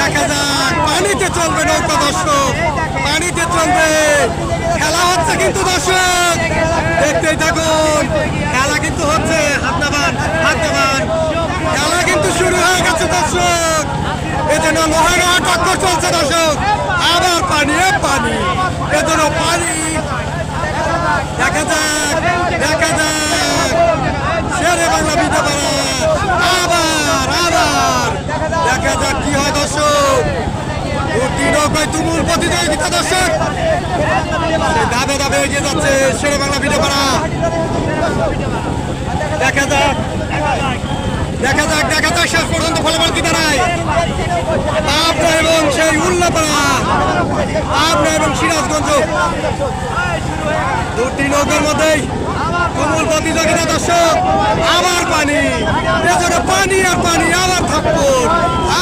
দেখা যাক, পানিতে চলবে নৌকা দর্শক, পানিতে চলবে, খেলা হচ্ছে কিন্তু দর্শক, দেখতেই থাকুন, খেলা কিন্তু হচ্ছে, হাত নামান, খেলা কিন্তু শুরু হয়ে গেছে দর্শক, এজন্য লোহার টক্কর চলছে দর্শক, আবার পানি পানি, এজন্য পানি, দেখা যাক, দেখা যাক, শেরে বাংলা বিজয় পাড়া, আবার আবার দেখা যাক কি হয় দর্শক, দুটি নৌকায় তুমুল প্রতিযোগিতা দর্শক, ধাপে ধাপে এগিয়ে যাচ্ছে শেরে বাংলা বিজয় পাড়া, দেখা যাক, দেখা যাক, দেখা যাক শেষ পর্যন্ত ফলাফল কি দাঁড়ায়, পাবনা এবং সেই উল্লাপাড়া, পাবনা এবং সিরাজগঞ্জ, দুটি নৌকার মধ্যেই তুমুল প্রতিযোগিতা দর্শক, আবার পানি, এজন্য পানি আর পানি, আবার থাপ্পড়,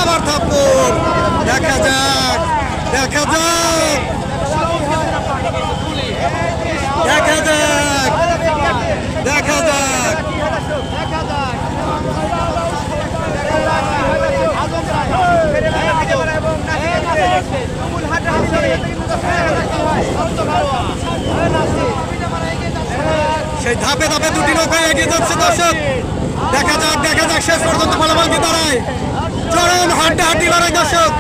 আবার থাপ্পড়, দেখা যাক, দেখা যাক, দেখা যাক, দেখা যাক, সেই ধাপে ধাপে দুটি নৌকায় এগিয়ে যাচ্ছে দর্শক, দেখা যাক, দেখা যাক শেষ পর্যন্ত ফলাফল কি দাঁড়ায়, চরম হাড্ডাহাড্ডি লড়াই দর্শক,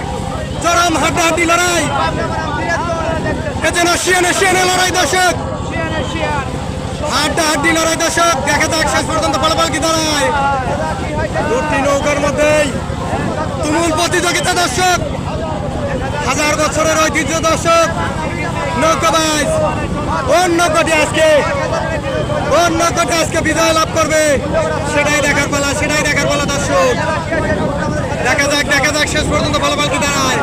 চরম হাড্ডাহাড্ডি লড়াই, এজন্য শিয়ানে লড়াই দর্শক, হাড্ডাহাড্ডি লড়াই দর্শক, দেখা যাক শেষ পর্যন্ত ফলাফল কি দাঁড়ায়, দুটি নৌকার মধ্যেই তুমুল প্রতিযোগিতা দর্শক, হাজার বছরের ঐতিহ্য দর্শক, নৌকাবাজ কোন নৌকাটি আজকে বিজয় লাভ করবে সেটাই দেখার পালা, সেটাই দেখার পালা দর্শক, দেখা যাক, দেখা যাক শেষ পর্যন্ত ফলাফল কি দাঁড়ায়,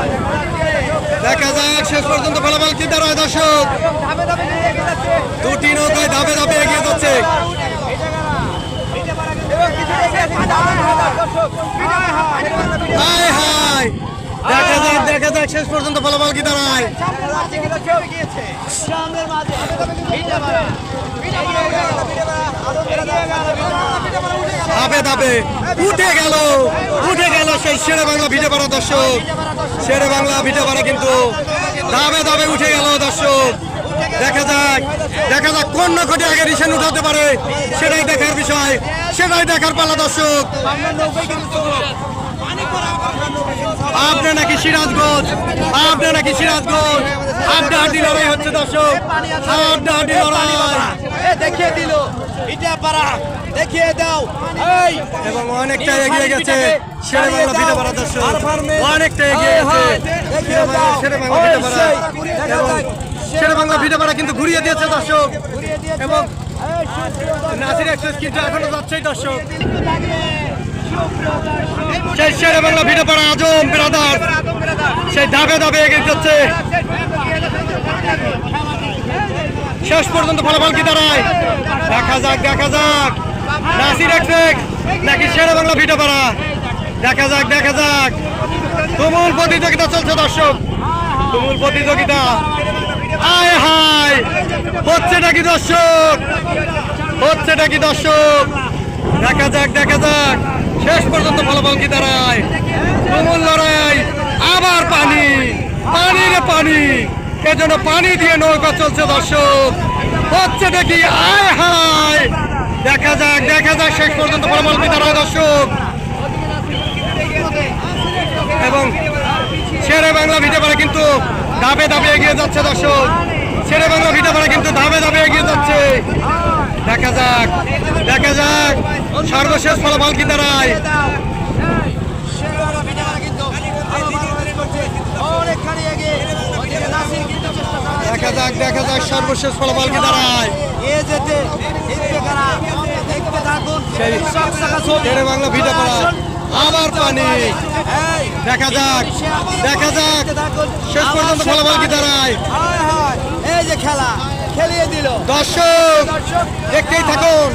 দেখা যাক শেষ পর্যন্ত ফলাফল কি দাঁড়ায় দর্শক, দুটি নৌকায় ধাপে ধাপে এগিয়ে যাচ্ছে, হায় হায়, দেখা যাক, দেখা যাক শেষ পর্যন্ত ফলাফল কি দাঁড়ায়, ধাপে ধাপে উঠে গেল সেই শেরে বাংলা ভিটে পাড়া দর্শক, শেরে বাংলা ভিটে পাড়া কিন্তু ধাপে ধাপে উঠে গেল দর্শক, দেখা যাক, দেখা যাক কোন নৌকাটি আগে রিসেন উঠাতে পারে সেটাই দেখার বিষয়, সেটাই দেখার পালা দর্শক, আপনি নাকি সিরাজগঞ্জ, আপনি নাকি সিরাজগঞ্জ, হাড্ডাহাড্ডি লড়াই হচ্ছে দর্শক, হাড্ডাহাড্ডি লড়াই, দেখিয়ে দিল এটা পারা, দেখিয়ে দাও, এবং অনেকটা এগিয়ে গেছে শেরে বাংলা ভিটে পাড়া দর্শক, অনেকটা এগিয়ে গেছে শেরে বাংলা ভিটে পাড়া, এবং শেরে বাংলা ভিটে পাড়া কিন্তু ঘুরিয়ে দিয়েছে দর্শক, এবং নাসির এক্সপ্রেস কিন্তু এখনো যাচ্ছেই দর্শক, সেই শেরে বাংলা ভিটে পাড়া আজম ব্রাদার সেই ধাপে ধাপে এগিয়ে যাচ্ছে, শেষ পর্যন্ত ফলাফল কি দাঁড়ায়, দেখা যাক, দেখা যাক, নাসির এক্সপ্রেস নাকি শেরে বাংলা ভিটে পাড়া, দেখা যাক, দেখা যাক, তুমুল প্রতিযোগিতা চলছে দর্শক, তুমুল প্রতিযোগিতা, আয় হায়, হচ্ছেটা কি দর্শক, হচ্ছেটা কি দর্শক, দেখা যাক, দেখা যাক, শেষ পর্যন্ত ফলাফল কি দাঁড়ায়, তুমুল লড়াই, আবার পানি, পানি রে পানি, এজন্য পানি দিয়ে নৌকা চলছে দর্শক, হচ্ছে দেখি, আয় হায়, দেখা যাক, দেখা যাক শেষ পর্যন্ত ফলাফল কি দাঁড়ায় দর্শক, এবং শেরে বাংলা ভিটে পাড়া কিন্তু ধাপে ধাপে এগিয়ে যাচ্ছে দর্শক, শেরে বাংলা ভিটে পাড়া কিন্তু ধাপে ধাপে এগিয়ে যাচ্ছে, দেখা যাক, দেখা যাক সর্বশেষ ফলাফল কি দাঁড়ায়, দেখা যাক, দেখা যাক সর্বশেষ ফলাফল কি দাঁড়ায়, শেরে বাংলা ভিটে পাড়া, আবার পানি, দেখা যাক, দেখা যাক শেষ পর্যন্ত ফলাফল কি দাঁড়ায়, এই যে খেলা খেলিয়ে দিল দর্শক, দেখতেই থাকুন,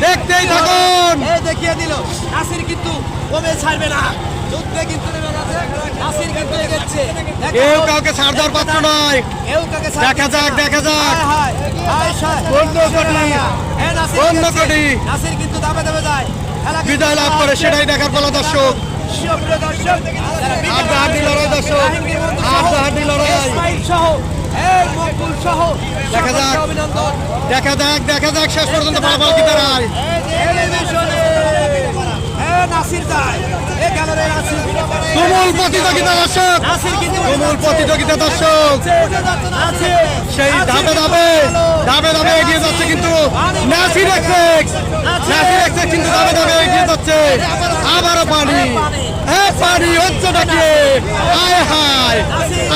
দেখতেই থাকুন, দেখিয়ে দিল, নাসির কিন্তু কমে ছাড়বে না, যুদ্ধে কিন্তু নাসির কিন্তু এগোচ্ছে, কেউ কাউকে ছাড় দেওয়ার পাত্র নয়, দেখা যাক, দেখা যাক, নাসির কিন্তু দাবে দাবে যায়, বিজয় লাভ করে সেটাই দেখার পালা দর্শক, সুপ্রিয় দর্শক যারা হাড্ডাহাড্ডি লড়াই দর্শক, হাড্ডাহাড্ডি লড়াই। ইসমাইল সহ এই মকবুল সহ দেখা যাক। সকলকে অভিনন্দন। দেখা যাক শেষ পর্যন্ত ফলাফল কি দাঁড়ায়। টেলিভিশনে নাসির যায় এ গেল রে নাসির তুমুল প্রতিযোগিতা দর্শক, নাসির কিন্তু তুমুল প্রতিযোগিতা দর্শক। নাসির সেই ধাপে ধাপে এগিয়ে যাচ্ছে কিন্তু নাসির এক্সপ্রেস কিন্তু ধাপে এগিয়ে যাচ্ছে। আবারও পানি, পানি হচ্ছে নাকি? আয় হায়,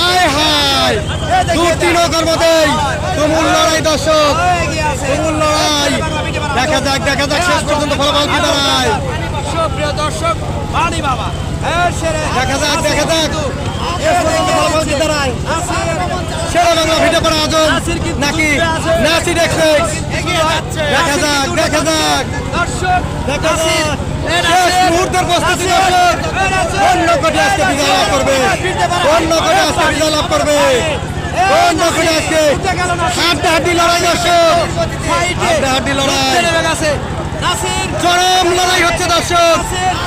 আয় হায়, দুটি নৌকার মধ্যেই তুমুল লড়াই দর্শক, তুমুল লড়াই। দেখা যাক শেষ পর্যন্ত ফলাফল কি দাঁড়ায়। সুপ্রিয় দর্শক পানি বাবা দেখা যাক শেষ পর্যন্ত ফলাফল কি দাঁড়ায়। সেরা বাংলা ভিডিও করা আজম নাকি নাসির এক্সপ্রেস। দেখা যাক দর্শক শেষ মুহূর্তের প্রস্তুতি দর্শক। অন্য কোটি আজকে বিজয় লাভ করবে, অন্য কোটি আজকে বিজয় লাভ করবে, অন্য কোটি আজকে হাড্ডাহাড্ডি লড়াই দর্শক, হাড্ডাহাড্ডি লড়াই, চরম লড়াই হচ্ছে দর্শক,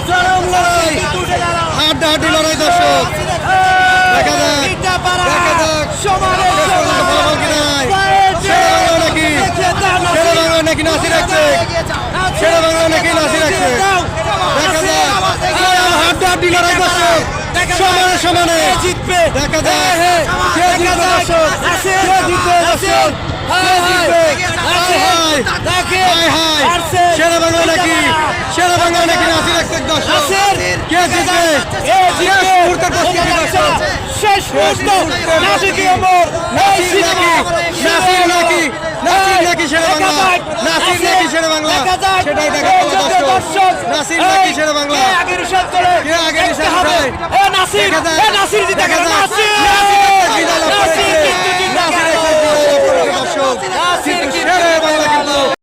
চরম লড়াই, হাড্ডাহাড্ডি লড়াই দর্শক। দেখা যাক ফলাফল কি দাঁড়ায়। সেরা বাংলা নাকি নাসির এক্সপ্রেস, সেরা বাংলা নাকি নাসির এক্সপ্রেস। দেখা যাক হাড্ডাহাড্ডি লড়াই দর্শক, সমানে জিতবে। দেখা যাক কে জিতবে দর্শক, কে জিতবে দর্শক, কে জিতবে। সেরা বাংলা নাকি নাসির এক্সপ্রেস দর্শক, কে জিতবে। শেষ মুহূর্তের প্রস্তুতি দর্শক, শেষ মুহূর্ত। নাসির নাকি সেরা বাংলা, নাসির নাকি সেরা বাংলা, সেটাই দেখা গেল দর্শক। নাসির নাকি সেরা বাংলা, কে আগে নিশান উঠায়। দেখা যাক